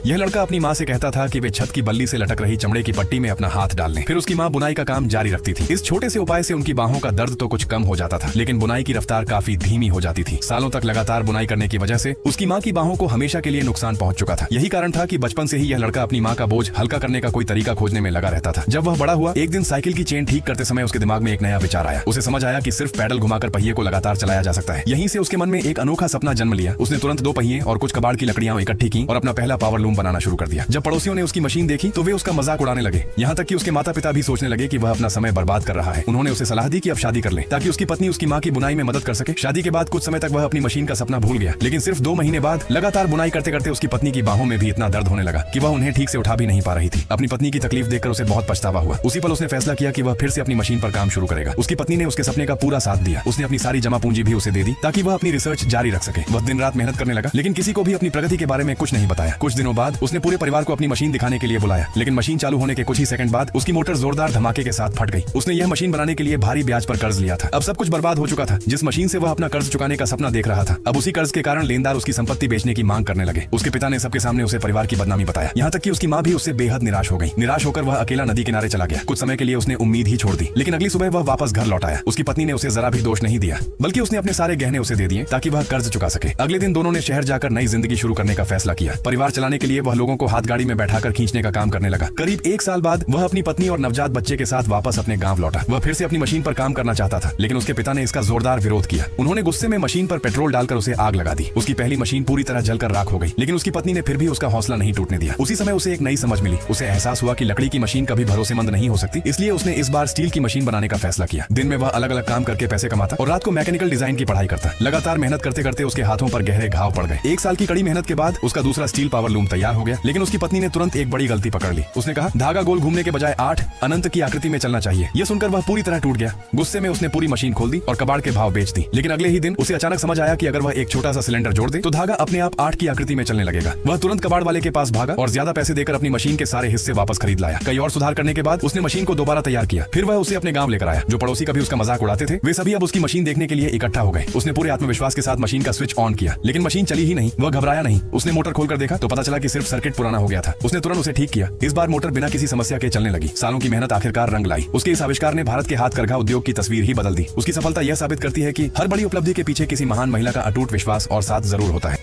यह लड़का अपनी माँ से कहता था कि वे छत की बल्ली से लटक रही चमड़े की पट्टी में अपना हाथ डाल लें। फिर उसकी माँ बुनाई का काम जारी रखती थी। इस छोटे से उपाय से उनकी बाहों का दर्द तो कुछ कम हो जाता था, लेकिन बुनाई की रफ्तार काफी धीमी हो जाती थी। सालों तक लगातार बुनाई करने की वजह से उसकी माँ की बाहों को हमेशा के लिए नुकसान पहुंच चुका था। यही कारण था कि बचपन से ही यह लड़का अपनी माँ का बोझ हल्का करने का कोई तरीका खोजने में लगा रहता था। जब वह बड़ा हुआ, एक दिन साइकिल की चेन ठीक करते समय उसके दिमाग में एक नया विचार आया। उसे समझ आया कि सिर्फ पैडल घुमाकर पहिए को लगातार चलाया जा सकता है। यहीं से उसके मन में एक अनोखा सपना जन्म लिया। उसने तुरंत 2 पहिए और कुछ कबाड़ की लकड़ियां इकट्ठी की और अपना पहला पावर लूम बनाना शुरू कर दिया। जब पड़ोसियों ने उसकी मशीन देखी तो वे उसका मजाक उड़ाने लगे। यहाँ तक कि उसके माता पिता भी सोचने लगे कि वह अपना समय बर्बाद कर रहा है। उन्होंने उसे सलाह दी कि अब शादी कर ले, ताकि उसकी पत्नी उसकी माँ की बुनाई में मदद कर सके। शादी के बाद कुछ समय तक वह अपनी मशीन का सपना भूल गया, लेकिन सिर्फ 2 महीने बाद लगातार बुनाई करते करते उसकी पत्नी की बाहों में भी इतना दर्द होने लगा कि वह उन्हें ठीक से उठा भी नहीं पा रही थी। अपनी पत्नी की तकलीफ देखकर उसे बहुत पछतावा हुआ। उसी पल उसने फैसला किया कि वह फिर से अपनी मशीन पर काम शुरू करेगा। उसकी पत्नी ने उसके सपने का पूरा साथ दिया। उसने अपनी सारी जमा पूंजी भी उसे दे दी ताकि वह अपनी रिसर्च जारी रख सके। वह दिन रात मेहनत करने लगा, लेकिन किसी को भी अपनी प्रगति के बारे में कुछ नहीं बताया। कुछ दिनों बाद उसने पूरे परिवार को अपनी मशीन दिखाने के लिए बुलाया, लेकिन मशीन चालू होने के कुछ ही सेकंड बाद उसकी मोटर जोरदार धमाके के साथ फट गई। उसने यह मशीन बनाने के लिए भारी ब्याज पर कर्ज लिया था। अब सब कुछ बर्बाद हो चुका था। जिस मशीन से वह अपना कर्ज चुकाने का सपना देख रहा था, अब उसी कर्ज के कारण लेनदार उसकी संपत्ति बेचने की मांग करने लगे। उसके पिता ने सबके सामने उसे परिवार की बदनामी बताया। यहाँ तक कि उसकी माँ भी उससे बेहद निराश हो गई। निराश होकर वह अकेला नदी किनारे चला गया। कुछ समय के लिए उसने उम्मीद ही छोड़ दी, लेकिन अगली सुबह वह वापस घर लौट आया। उसकी पत्नी ने उसे जरा भी दोष नहीं दिया, बल्कि उसने अपने सारे गहने उसे दे दिए ताकि वह कर्ज चुका सके। अगले दिन दोनों ने शहर जाकर नई जिंदगी शुरू करने का फैसला किया। परिवार चलाने के लिए वह लोगों को हाथ गाड़ी में बैठाकर खींचने का काम करने लगा। करीब 1 साल बाद वह अपनी पत्नी और नवजात बच्चे के साथ वापस अपने गांव लौटा। वह फिर से अपनी मशीन पर काम करना चाहता था, लेकिन उसके पिता ने इसका जोरदार विरोध किया। उन्होंने गुस्से में मशीन पर पेट्रोल डालकर उसे आग लगा दी। उसकी पहली मशीन पूरी तरह जलकर राख हो गई, लेकिन उसकी पत्नी ने फिर भी उसका हौसला नहीं टूटने दिया। उसी समय उसे एक नई समझ मिली। उसे एहसास हुआ कि लकड़ी की मशीन कभी भरोसेमंद नहीं हो सकती, इसलिए उसने इस बार स्टील की मशीन बनाने का फैसला किया। दिन में वह अलग अलग काम करके पैसे कमाता और रात को मैकेनिकल डिजाइन की पढ़ाई करता। लगातार मेहनत करते करते उसके हाथों पर गहरे घाव पड़ गए। 1 साल की कड़ी मेहनत के बाद उसका दूसरा स्टील पावर लूम तैयार हो गया, लेकिन उसकी पत्नी ने तुरंत एक बड़ी गलती पकड़ ली। उसने कहा, धागा गोल घूमने के बजाय 8 अनंत की आकृति में चलना चाहिए। यह सुनकर वह पूरी तरह टूट गया। गुस्से में उसने पूरी मशीन खोल दी और कबाड़ के भाव बेच दी। लेकिन अगले ही दिन उसे अचानक समझ आया कि अगर वह एक छोटा सा सिलेंडर जोड़ दे तो धागा अपने आप 8 की आकृति में चलने लगेगा। वह तुरंत कबाड़ वाले के पास भागा और ज्यादा पैसे देकर अपनी मशीन के सारे हिस्से वापस खरीद लाया। कई और सुधार करने के बाद उसने मशीन को दोबारा तैयार किया। फिर वह उसे अपने गांव लेकर आया। जो पड़ोसी कभी उसका मजाक उड़ाते थे, वे सभी अब उसकी मशीन देखने के लिए इकट्ठा हो गए। उसने पूरे आत्मविश्वास के साथ मशीन का स्विच ऑन किया, लेकिन मशीन चली ही नहीं। वह घबराया नहीं। उसने मोटर खोलकर देखा तो पता चला कि सिर्फ सर्किट पुराना हो गया था। उसने तुरंत उसे ठीक किया। इस बार मोटर बिना किसी समस्या के चलने लगी। सालों की मेहनत आखिरकार रंग लाई। उसके इस आविष्कार ने भारत के हाथ करघा उद्योग की तस्वीर ही बदल दी। उसकी सफलता यह साबित करती है कि हर बड़ी उपलब्धि के पीछे किसी महान महिला का अटूट विश्वास और साथ जरूर होता है।